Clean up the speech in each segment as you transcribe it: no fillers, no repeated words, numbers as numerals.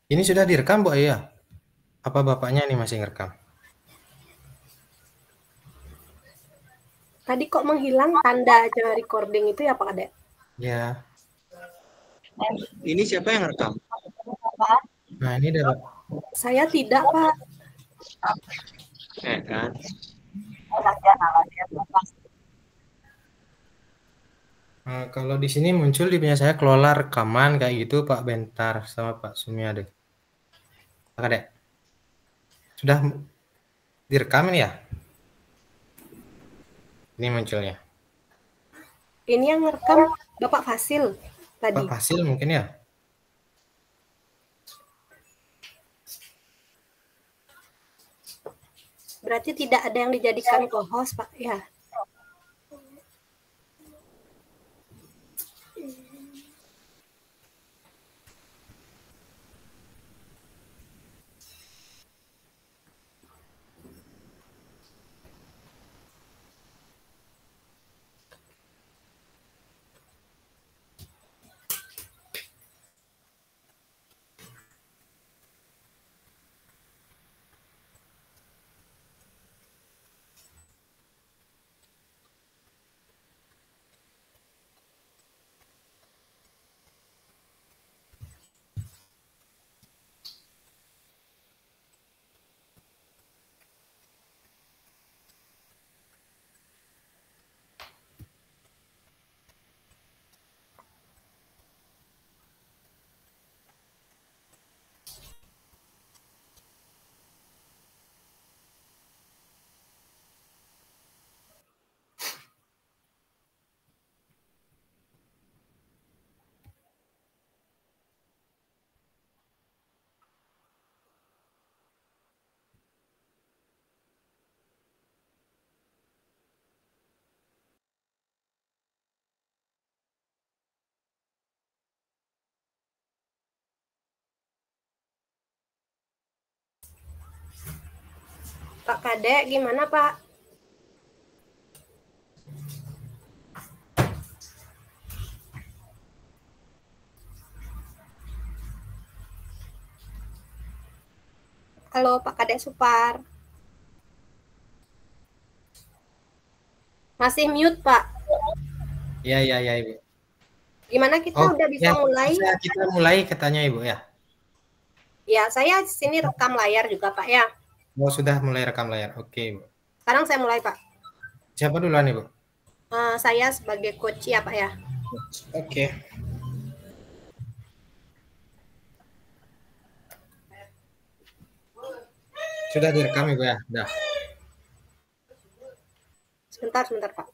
Ini sudah direkam, Bu Ayu ya? Apa Bapaknya ini masih ngerekam? Tadi kok menghilang tanda recording itu ya Pak Ade? Ya. Ini siapa yang rekam? Nah, ini udah, Pak. Saya tidak, Pak. Kan? Kalau di sini muncul di punya saya kelola rekaman kayak gitu Pak Bentar sama Pak Sumiade. Pak Kadek. Sudah direkam ini ya? Ini munculnya. Ini yang ngerekam Bapak Fasil tadi. Pak Fasil mungkin ya? Berarti tidak ada yang dijadikan co-host, Pak, ya? Pak Kadek, gimana, Pak? Halo, Pak Kadek Supar. Masih mute, Pak. Iya, iya, iya, Ibu. Gimana kita udah bisa mulai? Kita mulai katanya Ibu ya? Ya, saya sini rekam layar juga, Pak, ya. Oh, sudah mulai rekam layar. Oke, Ibu. Sekarang saya mulai, Pak. Siapa duluan, Ibu? Saya sebagai coach ya, Pak, ya. Oke. Sudah direkam Ibu ya? Sudah. Sebentar, Pak.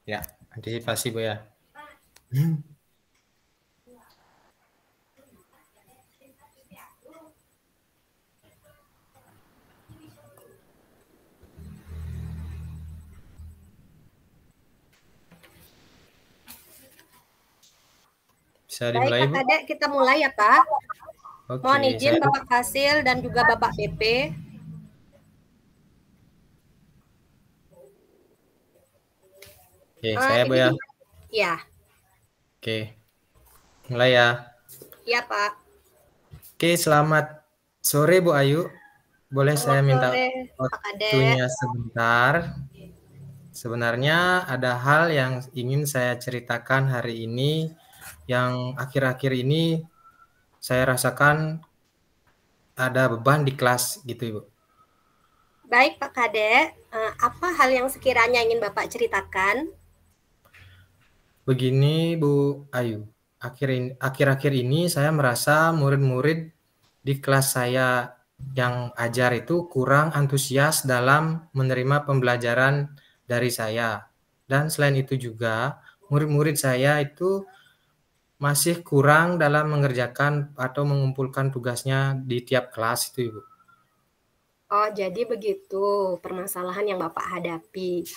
Ya, antisipasi Bu ya. Bisa Baik, dimulai Pak Bu? Kadek, kita mulai ya, Pak. Oke, Mohon izin Bapak Fasil dan juga Bapak PP. Oke, saya Bu ya. Ya. Oke. Mulai ya. Iya, Pak. Oke, selamat sore Bu Ayu. Boleh saya minta waktunya sebentar? Sebenarnya ada hal yang ingin saya ceritakan hari ini yang akhir-akhir ini saya rasakan ada beban di kelas gitu Ibu. Baik Pak Kadek, apa hal yang sekiranya ingin Bapak ceritakan? Begini Bu Ayu, akhir-akhir ini saya merasa murid-murid di kelas saya yang ajar itu kurang antusias dalam menerima pembelajaran dari saya. Dan selain itu juga murid-murid saya itu masih kurang dalam mengerjakan atau mengumpulkan tugasnya di tiap kelas itu Ibu. Oh, jadi begitu permasalahan yang Bapak hadapi.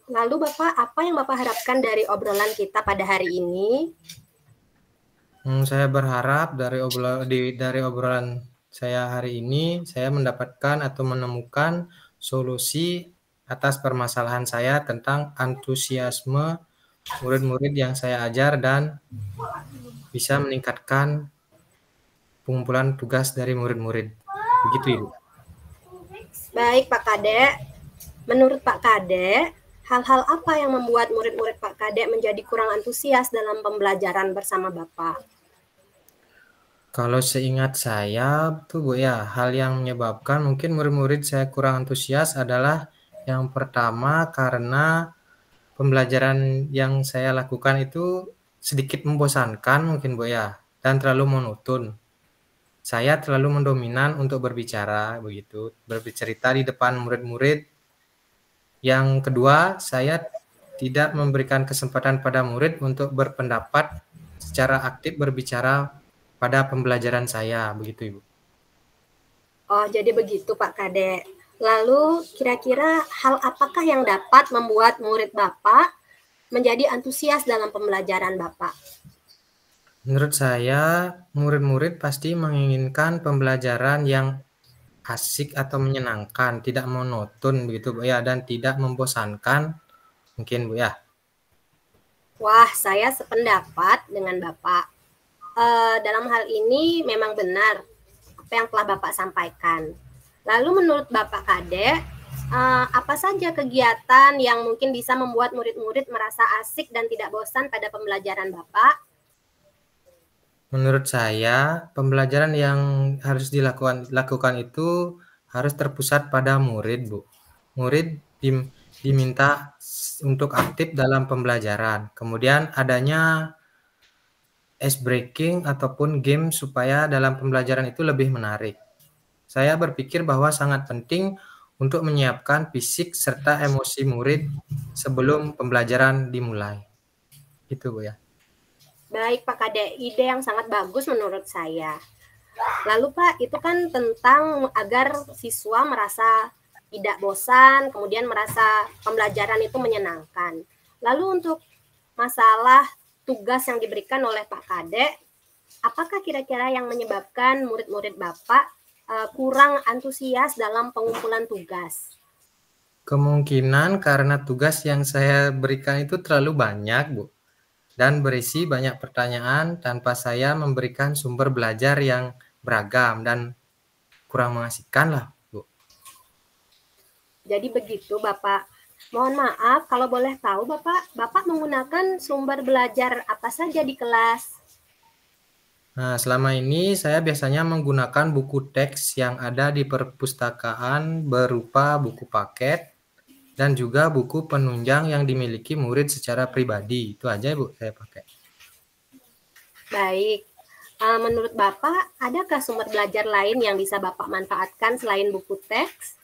Lalu Bapak, apa yang Bapak harapkan dari obrolan kita pada hari ini? Saya berharap dari obrolan saya hari ini, saya mendapatkan atau menemukan solusi atas permasalahan saya tentang antusiasme murid-murid yang saya ajar dan bisa meningkatkan pengumpulan tugas dari murid-murid. Begitu, Ibu. Baik, Pak Kadek. Menurut Pak Kadek, hal-hal apa yang membuat murid-murid Pak Kadek menjadi kurang antusias dalam pembelajaran bersama Bapak? Kalau seingat saya tuh Bu ya, hal yang menyebabkan mungkin murid-murid saya kurang antusias adalah yang pertama karena pembelajaran yang saya lakukan itu sedikit membosankan mungkin Bu ya, dan terlalu monoton. Saya terlalu mendominan untuk berbicara begitu, bercerita di depan murid-murid. Yang kedua, saya tidak memberikan kesempatan pada murid untuk berpendapat secara aktif berbicara pada pembelajaran saya, begitu Ibu. Oh, jadi begitu Pak Kadek. Lalu kira-kira hal apakah yang dapat membuat murid Bapak menjadi antusias dalam pembelajaran Bapak? Menurut saya, murid-murid pasti menginginkan pembelajaran yang asik atau menyenangkan, tidak monoton begitu Bu ya, dan tidak membosankan mungkin Bu ya. Wah, saya sependapat dengan Bapak. Dalam hal ini memang benar apa yang telah Bapak sampaikan. Lalu menurut Bapak Kadek, apa saja kegiatan yang mungkin bisa membuat murid-murid merasa asik dan tidak bosan pada pembelajaran Bapak? Menurut saya, pembelajaran yang harus dilakukan itu harus terpusat pada murid, Bu. Murid diminta untuk aktif dalam pembelajaran. Kemudian adanya ice breaking ataupun game supaya dalam pembelajaran itu lebih menarik. Saya berpikir bahwa sangat penting untuk menyiapkan fisik serta emosi murid sebelum pembelajaran dimulai. Itu, Bu ya. Baik Pak Kadek, ide yang sangat bagus menurut saya. Lalu Pak, itu kan tentang agar siswa merasa tidak bosan, kemudian merasa pembelajaran itu menyenangkan. Lalu untuk masalah tugas yang diberikan oleh Pak Kadek, apakah kira-kira yang menyebabkan murid-murid Bapak kurang antusias dalam pengumpulan tugas? Kemungkinan karena tugas yang saya berikan itu terlalu banyak, Bu. Dan berisi banyak pertanyaan tanpa saya memberikan sumber belajar yang beragam dan kurang mengasihkan lah, Bu. Jadi begitu, Bapak. Mohon maaf, kalau boleh tahu, Bapak menggunakan sumber belajar apa saja di kelas? Nah, selama ini saya biasanya menggunakan buku teks yang ada di perpustakaan berupa buku paket dan juga buku penunjang yang dimiliki murid secara pribadi. Itu aja, Bu, saya pakai. Baik. Menurut Bapak, adakah sumber belajar lain yang bisa Bapak manfaatkan selain buku teks?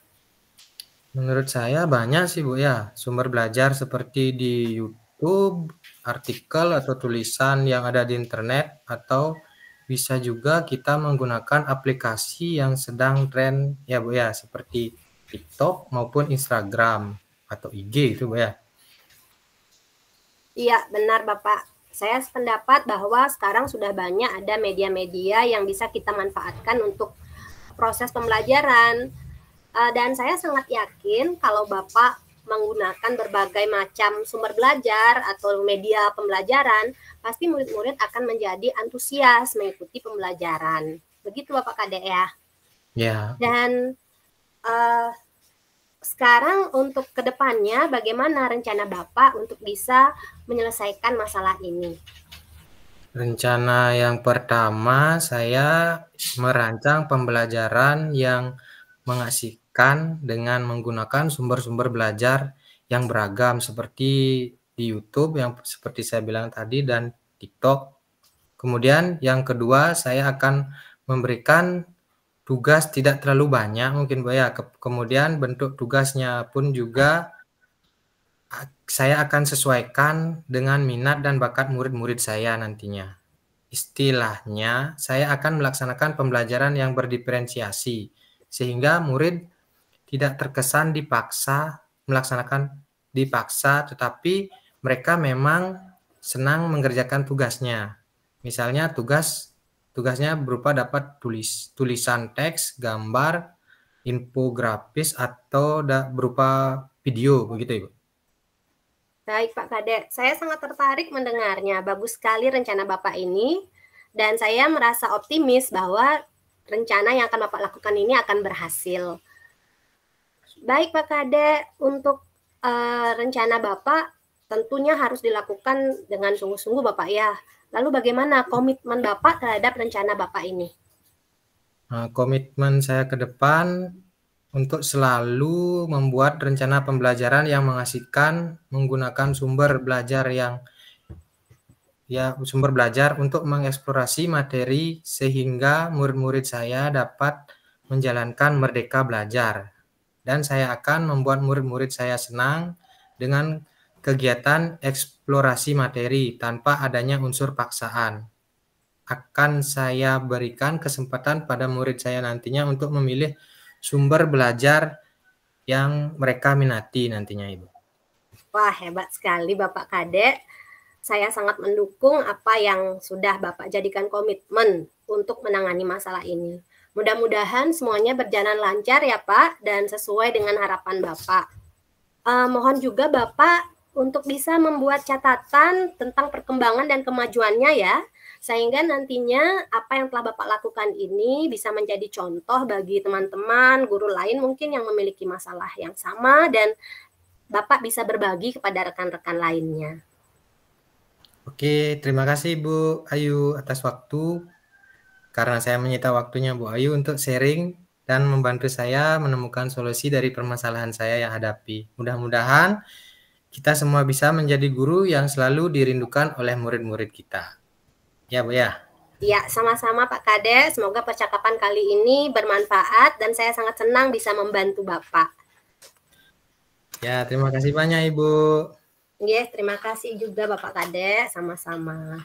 Menurut saya banyak sih, Bu ya. Sumber belajar seperti di YouTube, artikel atau tulisan yang ada di internet, atau bisa juga kita menggunakan aplikasi yang sedang tren ya, Bu ya, seperti TikTok maupun Instagram atau IG itu, Bu ya. Iya, benar Bapak. Saya sependapat bahwa sekarang sudah banyak ada media-media yang bisa kita manfaatkan untuk proses pembelajaran. Dan saya sangat yakin kalau Bapak menggunakan berbagai macam sumber belajar atau media pembelajaran, pasti murid-murid akan menjadi antusias mengikuti pembelajaran. Begitu Bapak Kadek ya. Ya. Dan sekarang untuk kedepannya bagaimana rencana Bapak untuk bisa menyelesaikan masalah ini? Rencana yang pertama saya merancang pembelajaran yang mengasihkan dengan menggunakan sumber-sumber belajar yang beragam seperti di YouTube yang seperti saya bilang tadi dan TikTok. Kemudian yang kedua saya akan memberikan tugas tidak terlalu banyak mungkin Bu ya. Kemudian bentuk tugasnya pun juga saya akan sesuaikan dengan minat dan bakat murid-murid saya nantinya. Istilahnya, saya akan melaksanakan pembelajaran yang berdiferensiasi, sehingga murid tidak terkesan dipaksa, tetapi mereka memang senang mengerjakan tugasnya. Misalnya tugasnya berupa dapat tulisan teks, gambar, infografis, atau berupa video, begitu Ibu. Baik Pak Kadek, saya sangat tertarik mendengarnya. Bagus sekali rencana Bapak ini. Dan saya merasa optimis bahwa rencana yang akan Bapak lakukan ini akan berhasil. Baik Pak Kade, untuk rencana Bapak tentunya harus dilakukan dengan sungguh-sungguh Bapak ya. Lalu bagaimana komitmen Bapak terhadap rencana Bapak ini? Komitmen saya ke depan untuk selalu membuat rencana pembelajaran yang mengasihkan menggunakan sumber belajar untuk mengeksplorasi materi sehingga murid-murid saya dapat menjalankan merdeka belajar. Dan saya akan membuat murid-murid saya senang dengan kegiatan eksplorasi materi tanpa adanya unsur paksaan. Akan saya berikan kesempatan pada murid saya nantinya untuk memilih sumber belajar yang mereka minati nantinya, Ibu. Wah, hebat sekali Bapak Kade. Saya sangat mendukung apa yang sudah Bapak jadikan komitmen untuk menangani masalah ini. Mudah-mudahan semuanya berjalan lancar ya Pak, dan sesuai dengan harapan Bapak. Mohon juga Bapak untuk bisa membuat catatan tentang perkembangan dan kemajuannya ya, sehingga nantinya apa yang telah Bapak lakukan ini bisa menjadi contoh bagi teman-teman, guru lain mungkin yang memiliki masalah yang sama, dan Bapak bisa berbagi kepada rekan-rekan lainnya. Oke, terima kasih Bu Ayu atas waktu. Karena saya menyita waktunya Bu Ayu untuk sharing dan membantu saya menemukan solusi dari permasalahan saya yang hadapi. Mudah-mudahan kita semua bisa menjadi guru yang selalu dirindukan oleh murid-murid kita. Ya Bu ya? Ya, sama-sama Pak Kade. Semoga percakapan kali ini bermanfaat dan saya sangat senang bisa membantu Bapak. Ya, terima kasih banyak Ibu. Ya, terima kasih juga Bapak Kade. Sama-sama.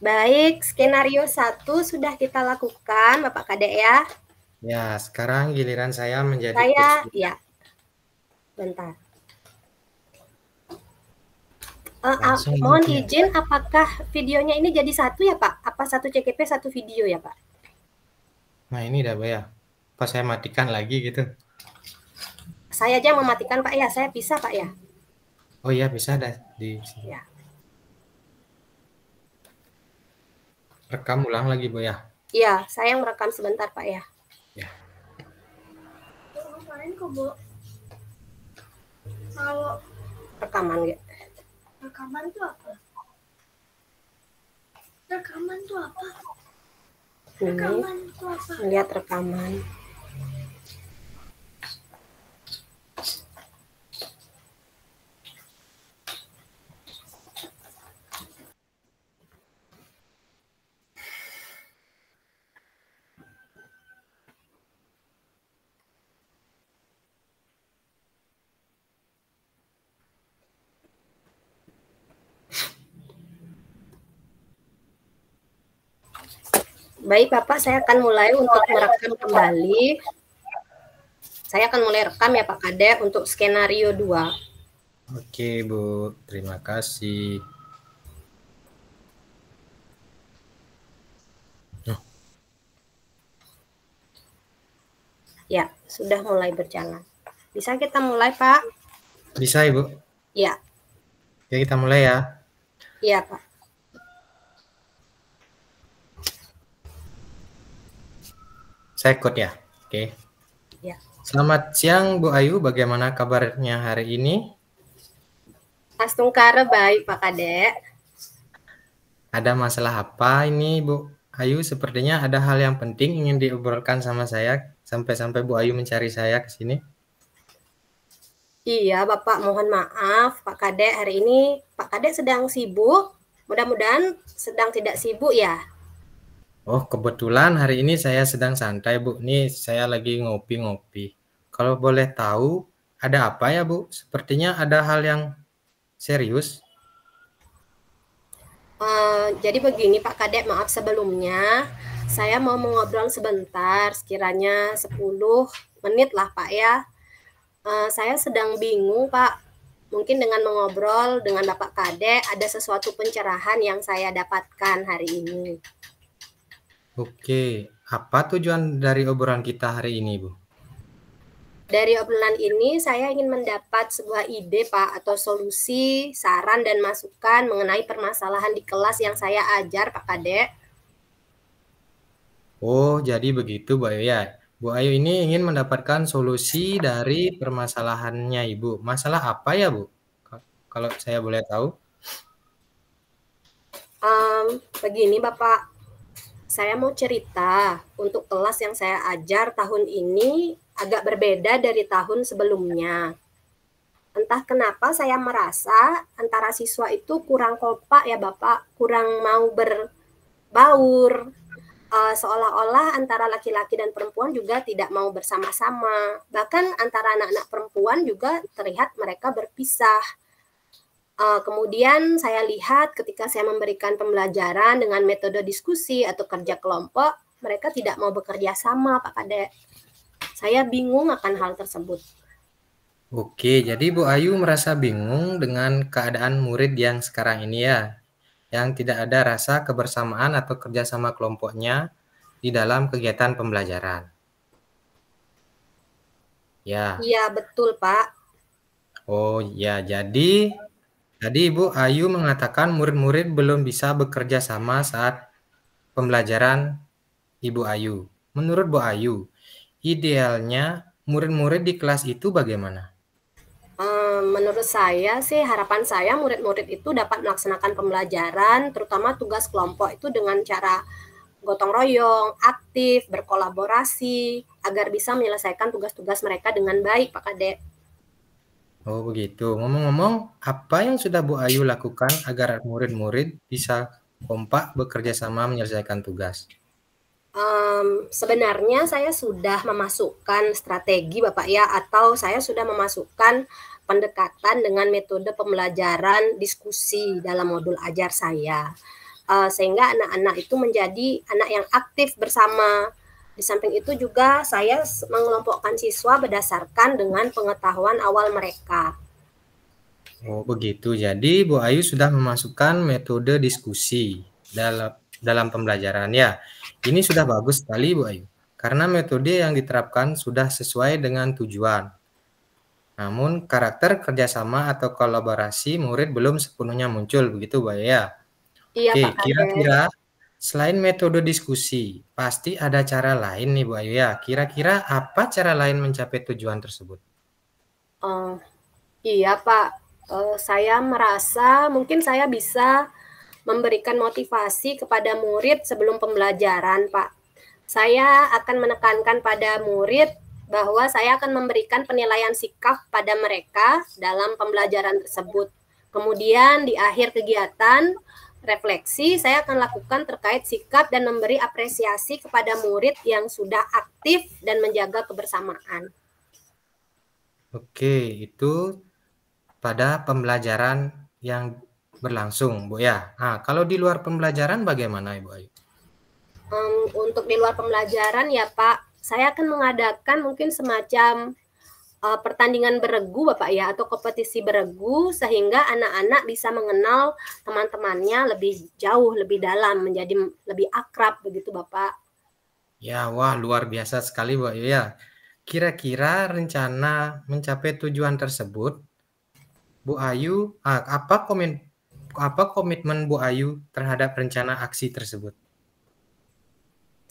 Baik, skenario 1 sudah kita lakukan Bapak Kade ya. Ya, sekarang giliran saya menjadi ya. Bentar. Mohon izin, apakah videonya ini jadi satu ya Pak? Apa satu CKP satu video ya Pak? Nah ini dah ya. Pas saya matikan lagi gitu. Saya aja mematikan Pak ya, saya bisa Pak ya? Oh iya bisa dah di sini. Ya. Rekam ulang lagi Bu ya? Iya, saya yang merekam sebentar Pak ya. Ya. Ngapain kok Bu? Kalau Rekaman ya. rekaman tuh apa? Rekaman tuh apa? Rekaman tuh apa? Lihat rekaman. Baik Bapak, saya akan mulai untuk merekam kembali. Saya akan mulai rekam ya Pak Kade untuk skenario 2. Oke Bu, terima kasih. Ya, sudah mulai berjalan. Bisa kita mulai Pak? Bisa Ibu? Ya. Oke, kita mulai ya. Iya Pak. Saya ikut ya. Oke. Ya. Selamat siang Bu Ayu, bagaimana kabarnya hari ini? Astungkara baik Pak Kade. Ada masalah apa ini Bu Ayu? Sepertinya ada hal yang penting ingin diobrolkan sama saya sampai-sampai Bu Ayu mencari saya ke sini. Iya Bapak, mohon maaf Pak Kade, hari ini Pak Kade sedang sibuk. Mudah-mudahan sedang tidak sibuk ya. Oh, kebetulan hari ini saya sedang santai, Bu. Nih, saya lagi ngopi-ngopi. Kalau boleh tahu, ada apa ya, Bu? Sepertinya ada hal yang serius. Jadi begini Pak Kade, maaf sebelumnya. Saya mau mengobrol sebentar, sekiranya 10 menit lah Pak ya. Saya sedang bingung Pak. Mungkin dengan mengobrol dengan Bapak Kade, ada sesuatu pencerahan yang saya dapatkan hari ini. Oke, apa tujuan dari obrolan kita hari ini, Bu? Dari obrolan ini saya ingin mendapat sebuah ide Pak, atau solusi, saran dan masukan mengenai permasalahan di kelas yang saya ajar Pak Kadek. Oh, jadi begitu Bu Ayu ya. Bu Ayu ini ingin mendapatkan solusi dari permasalahannya Ibu. Masalah apa ya Bu? Kalau saya boleh tahu. Begini Bapak, saya mau cerita untuk kelas yang saya ajar tahun ini agak berbeda dari tahun sebelumnya. Entah kenapa saya merasa antara siswa itu kurang kompak ya Bapak, kurang mau berbaur, seolah-olah antara laki-laki dan perempuan juga tidak mau bersama-sama. Bahkan antara anak-anak perempuan juga terlihat mereka berpisah. Kemudian saya lihat ketika saya memberikan pembelajaran dengan metode diskusi atau kerja kelompok, mereka tidak mau bekerja sama Pak Kadek. Saya bingung akan hal tersebut. Oke, jadi Bu Ayu merasa bingung dengan keadaan murid yang sekarang ini ya, yang tidak ada rasa kebersamaan atau kerjasama kelompoknya di dalam kegiatan pembelajaran. Ya. Iya, betul Pak. Oh ya, jadi tadi Ibu Ayu mengatakan murid-murid belum bisa bekerja sama saat pembelajaran Ibu Ayu. Menurut Bu Ayu, idealnya murid-murid di kelas itu bagaimana? Menurut saya sih, harapan saya murid-murid itu dapat melaksanakan pembelajaran, terutama tugas kelompok itu dengan cara gotong royong, aktif, berkolaborasi, agar bisa menyelesaikan tugas-tugas mereka dengan baik, Pak Kadek. Oh begitu. Ngomong-ngomong, apa yang sudah Bu Ayu lakukan agar murid-murid bisa kompak bekerja sama menyelesaikan tugas? Sebenarnya saya sudah memasukkan strategi Bapak ya, atau saya sudah memasukkan pendekatan dengan metode pembelajaran diskusi dalam modul ajar saya. Sehingga anak-anak itu menjadi anak yang aktif bersama. Di samping itu juga saya mengelompokkan siswa berdasarkan dengan pengetahuan awal mereka. Oh begitu. Jadi Bu Ayu sudah memasukkan metode diskusi dalam pembelajaran ya. Ini sudah bagus sekali Bu Ayu. Karena metode yang diterapkan sudah sesuai dengan tujuan. Namun karakter kerjasama atau kolaborasi murid belum sepenuhnya muncul, begitu Bu Ayu ya? Iya Oke, Pak Kadek. kira-kira selain metode diskusi, pasti ada cara lain nih Bu Ayu ya. Kira-kira apa cara lain mencapai tujuan tersebut? Iya Pak, saya merasa mungkin saya bisa memberikan motivasi kepada murid sebelum pembelajaran, Pak. Saya akan menekankan pada murid bahwa saya akan memberikan penilaian sikap pada mereka dalam pembelajaran tersebut. Kemudian di akhir kegiatan, refleksi saya akan lakukan terkait sikap dan memberi apresiasi kepada murid yang sudah aktif dan menjaga kebersamaan. Oke, itu pada pembelajaran yang berlangsung, Bu ya. Nah, kalau di luar pembelajaran bagaimana, Ibu Ayu? Untuk di luar pembelajaran ya Pak, saya akan mengadakan mungkin semacam pertandingan beregu Bapak ya, atau kompetisi beregu, sehingga anak-anak bisa mengenal teman-temannya lebih jauh, lebih dalam, menjadi lebih akrab begitu Bapak. Ya, wah luar biasa sekali Bu Ayu ya. Kira-kira rencana mencapai tujuan tersebut, Bu Ayu, apa komitmen Bu Ayu terhadap rencana aksi tersebut?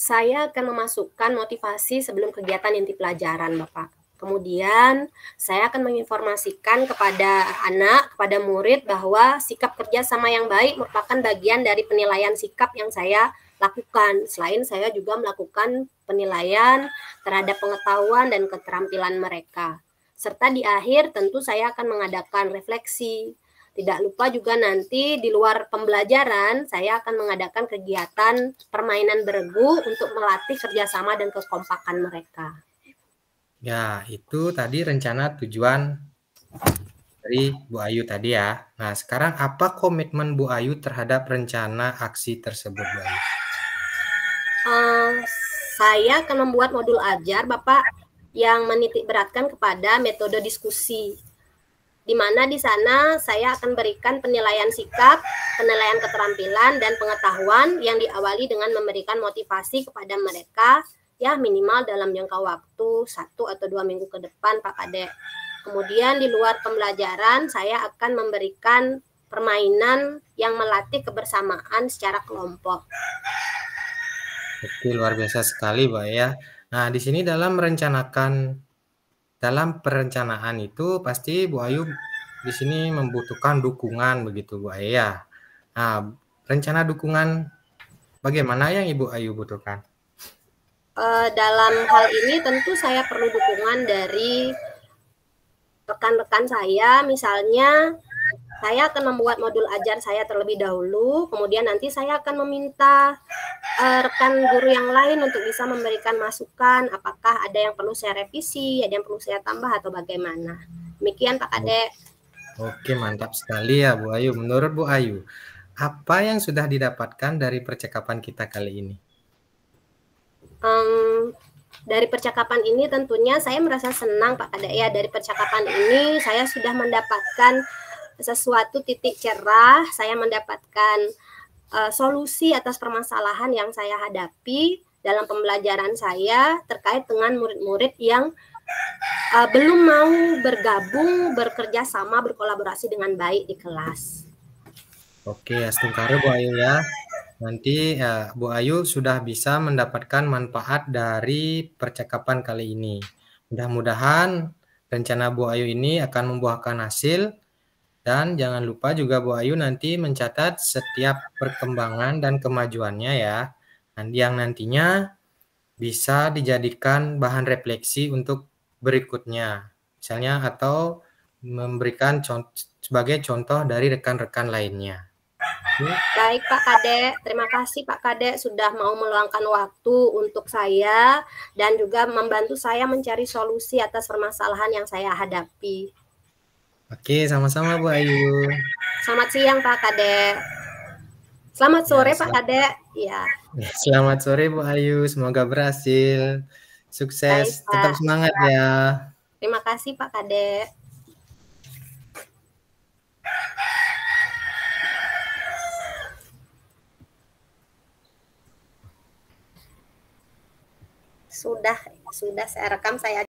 Saya akan memasukkan motivasi sebelum kegiatan inti pelajaran Bapak. Kemudian saya akan menginformasikan kepada anak, kepada murid bahwa sikap kerjasama yang baik merupakan bagian dari penilaian sikap yang saya lakukan. Selain saya juga melakukan penilaian terhadap pengetahuan dan keterampilan mereka. Serta di akhir tentu saya akan mengadakan refleksi. Tidak lupa juga nanti di luar pembelajaran saya akan mengadakan kegiatan permainan beregu untuk melatih kerjasama dan kekompakan mereka. Ya, itu tadi rencana tujuan dari Bu Ayu tadi ya. Nah, sekarang apa komitmen Bu Ayu terhadap rencana aksi tersebut, Bu Ayu? Saya akan membuat modul ajar Bapak yang menitik beratkan kepada metode diskusi, di mana di sana saya akan berikan penilaian sikap, penilaian keterampilan, dan pengetahuan yang diawali dengan memberikan motivasi kepada mereka ya minimal dalam jangka waktu 1 atau 2 minggu ke depan Pak Kadek. Kemudian di luar pembelajaran saya akan memberikan permainan yang melatih kebersamaan secara kelompok. Oke, luar biasa sekali, Bu Ayu ya. Nah, di sini dalam perencanaan itu pasti Bu Ayu di sini membutuhkan dukungan begitu, Bu Ayu ya. Nah, rencana dukungan bagaimana yang Ibu Ayu butuhkan? Dalam hal ini tentu saya perlu dukungan dari rekan-rekan saya, misalnya saya akan membuat modul ajar saya terlebih dahulu, kemudian nanti saya akan meminta rekan guru yang lain untuk bisa memberikan masukan, apakah ada yang perlu saya revisi, ada yang perlu saya tambah atau bagaimana. Demikian Pak Kadek. Oke, mantap sekali ya Bu Ayu. Menurut Bu Ayu, apa yang sudah didapatkan dari percakapan kita kali ini? Dari percakapan ini tentunya saya merasa senang Pak Kadek ya. Dari percakapan ini saya sudah mendapatkan sesuatu titik cerah, saya mendapatkan solusi atas permasalahan yang saya hadapi dalam pembelajaran saya terkait dengan murid-murid yang belum mau bergabung, bekerja sama, berkolaborasi dengan baik di kelas. Oke, astungkare Bu Ayu ya. Nanti Bu Ayu sudah bisa mendapatkan manfaat dari percakapan kali ini. Mudah-mudahan rencana Bu Ayu ini akan membuahkan hasil. Dan jangan lupa juga Bu Ayu nanti mencatat setiap perkembangan dan kemajuannya ya. Yang nantinya bisa dijadikan bahan refleksi untuk berikutnya. Misalnya atau memberikan sebagai contoh dari rekan-rekan lainnya. Baik Pak Kadek, terima kasih Pak Kadek sudah mau meluangkan waktu untuk saya dan juga membantu saya mencari solusi atas permasalahan yang saya hadapi. Oke, sama-sama Bu Ayu. Selamat siang Pak Kadek. Selamat sore Pak Kadek. Ya. Selamat sore Bu Ayu, semoga berhasil. Sukses, Baik, tetap Pak. semangat ya. Terima kasih Pak Kadek. Sudah saya rekam, saya